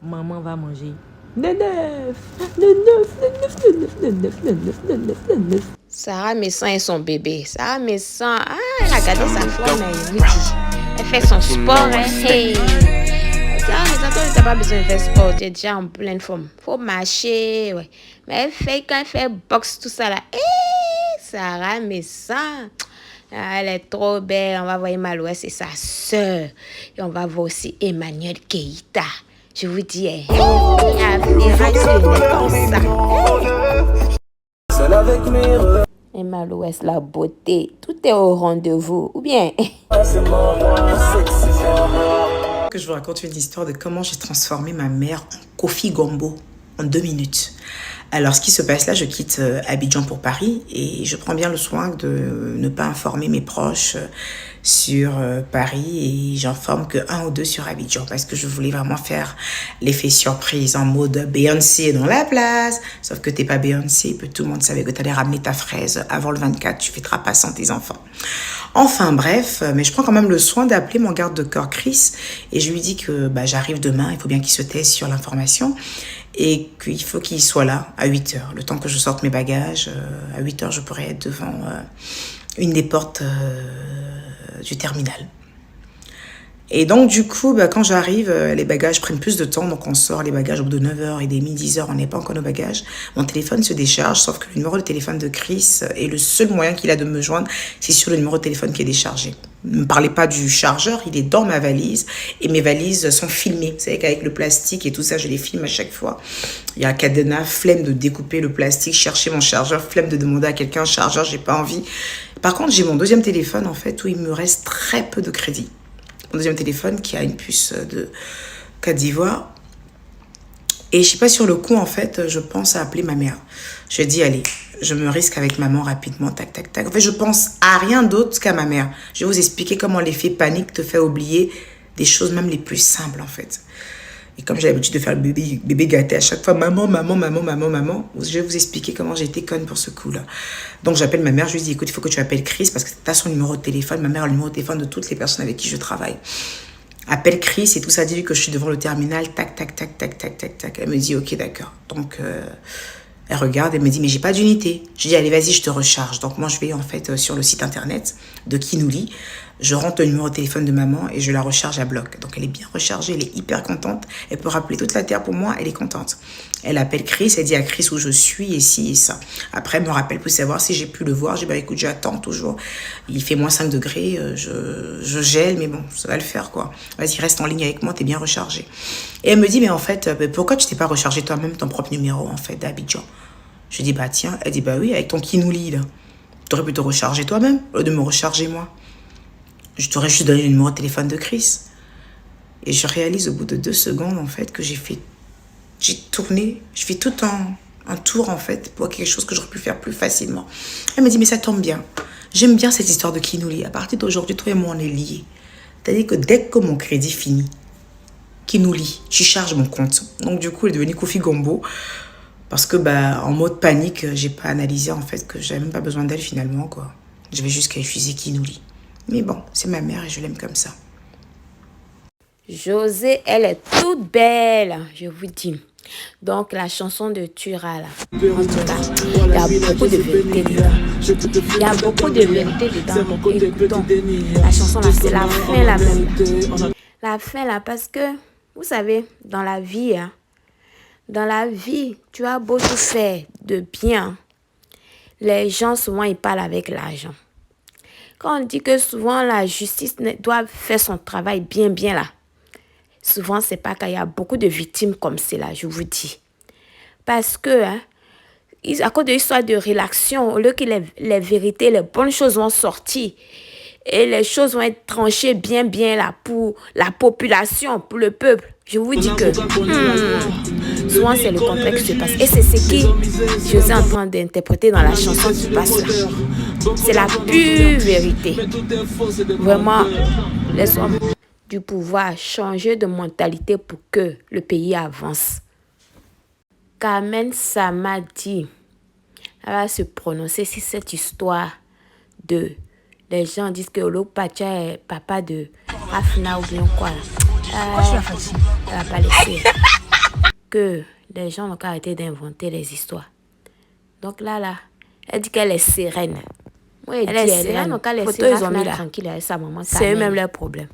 Maman va manger. Neuf, neuf, neuf. Sarah Messan et son bébé. Sarah Messan, elle a gardé sa forme, elle dit. Elle fait son sport, hein. Hey. Sarah Messan, toi, tu n'as pas besoin de faire sport, tu es déjà en pleine forme. Faut marcher, ouais. Mais quand elle fait boxe, tout ça là. Hey, Sarah Messan. Elle est trop belle. On va voir Malouès et sa sœur. Et on va voir aussi Emmanuel Keïta. Je vous dis, hey, et Malouès, la beauté. Tout est au rendez-vous. Ou bien? Que je vous raconte une histoire de comment j'ai transformé ma mère en Kofi Gombo en 2 minutes. Alors, ce qui se passe là, je quitte Abidjan pour Paris et je prends bien le soin de ne pas informer mes proches sur Paris et j'informe que 1 ou 2 sur Abidjan parce que je voulais vraiment faire l'effet surprise en mode Beyoncé dans la place. Sauf que t'es pas Beyoncé, tout le monde savait que t'allais ramener ta fraise avant le 24, tu fêteras pas sans tes enfants. Enfin bref, mais je prends quand même le soin d'appeler mon garde de corps Chris et je lui dis que j'arrive demain, il faut bien qu'il se taise sur l'information et qu'il faut qu'il soit là à 8h. Le temps que je sorte mes bagages, à 8h, je pourrais être devant une des portes du terminal. Et donc, du coup, quand j'arrive, les bagages prennent plus de temps. Donc, on sort les bagages au bout de 9h30, 10h. On n'est pas encore nos bagages. Mon téléphone se décharge, sauf que le numéro de téléphone de Chris est le seul moyen qu'il a de me joindre. C'est sur le numéro de téléphone qui est déchargé. Ne me parlez pas du chargeur, il est dans ma valise. Et mes valises sont filmées. Vous savez qu'avec le plastique et tout ça, je les filme à chaque fois. Il y a un cadenas, flemme de découper le plastique, chercher mon chargeur, flemme de demander à quelqu'un un chargeur, j'ai pas envie. Par contre, j'ai mon deuxième téléphone, en fait, où il me reste très peu de crédit. Mon deuxième téléphone qui a une puce de Côte d'Ivoire. Et je sais pas, sur le coup, en fait, je pense à appeler ma mère. Je dis, allez, je me risque avec maman rapidement, tac, tac, tac. En fait, je pense à rien d'autre qu'à ma mère. Je vais vous expliquer comment l'effet panique te fait oublier des choses même les plus simples, en fait. Et comme j'ai l'habitude de faire le bébé gâté à chaque fois, maman, maman, maman, maman, maman, je vais vous expliquer comment j'ai été conne pour ce coup-là. Donc j'appelle ma mère, je lui dis, écoute, il faut que tu appelles Chris parce que tu as son numéro de téléphone. Ma mère a le numéro de téléphone de toutes les personnes avec qui je travaille. Appelle Chris et tout ça, dis-lui que je suis devant le terminal, tac, tac, tac, tac, tac, tac, tac. Elle me dit, ok, d'accord. Donc elle regarde, elle me dit, mais j'ai pas d'unité. Je dis, allez, vas-y, je te recharge. Donc moi, je vais en fait sur le site internet de Kinouli. Je rentre le numéro de téléphone de maman et je la recharge à bloc. Donc, elle est bien rechargée, elle est hyper contente. Elle peut rappeler toute la terre pour moi, elle est contente. Elle appelle Chris, elle dit à Chris où je suis et ci et ça. Après, elle me rappelle pour savoir si j'ai pu le voir. Je dis, écoute, j'attends toujours. Il fait moins 5 degrés, je gèle, mais bon, ça va le faire, quoi. Vas-y, reste en ligne avec moi, t'es bien rechargé. Et elle me dit, mais en fait, pourquoi tu t'es pas rechargé toi-même ton propre numéro, en fait, d'Abidjan? Je dis, tiens. Elle dit, oui, avec ton Kinouli, là. T'aurais pu te recharger toi-même, au lieu de me recharger moi. Je t'aurais juste donné le numéro de téléphone de Chris. Et je réalise au bout de 2 secondes, en fait, que j'ai tourné, je fais tout un tour, en fait, pour quelque chose que j'aurais pu faire plus facilement. Elle me dit, mais ça tombe bien. J'aime bien cette histoire de Kinouli. À partir d'aujourd'hui, toi et moi, on est liés. C'est-à-dire que dès que mon crédit finit, Kinouli, tu charges mon compte. Donc, du coup, elle est devenue Kofi Gombo. Parce que, en mode panique, j'ai pas analysé, en fait, que j'avais même pas besoin d'elle, finalement, quoi. Je vais juste qu'à utiliser Kinouli. Mais bon, c'est ma mère et je l'aime comme ça. Josée, elle est toute belle, je vous dis. Donc, la chanson de Tura, là, en tout cas, il y a beaucoup de vérité dedans. Il y a beaucoup de vérité dedans. Écoutons, la chanson, là, c'est la fin, là, même. La fin, là, parce que, vous savez, dans la vie, tu as beau tout faire de bien. Les gens, souvent, ils parlent avec l'argent. Quand on dit que souvent la justice doit faire son travail bien là, souvent c'est pas qu'il y a beaucoup de victimes comme cela, je vous dis. Parce que, à cause de l'histoire de rélaction, au lieu que les vérités, les bonnes choses vont sortir, et les choses vont être tranchées bien là pour la population, pour le peuple. Je vous dis que souvent c'est le contraire qui se passe. Et c'est ce qui je suis en train d'interpréter dans la chanson qui passe là. C'est la pure vérité. Vraiment, les hommes du pouvoir changer de mentalité pour que le pays avance. Carmen Samadi, elle va se prononcer sur cette histoire de... Les gens disent que Olo Pacha est papa de Afna ou bien quoi. Pourquoi tu l'as fatigué? Elle va pas laisser. que les gens n'ont qu'à arrêter d'inventer les histoires. Donc là, elle dit qu'elle est sereine. Ouais, Elle est sereine, donc elle est Photo, ils ont mis sereine, là. tranquille avec sa maman. C'est eux-mêmes leur problème.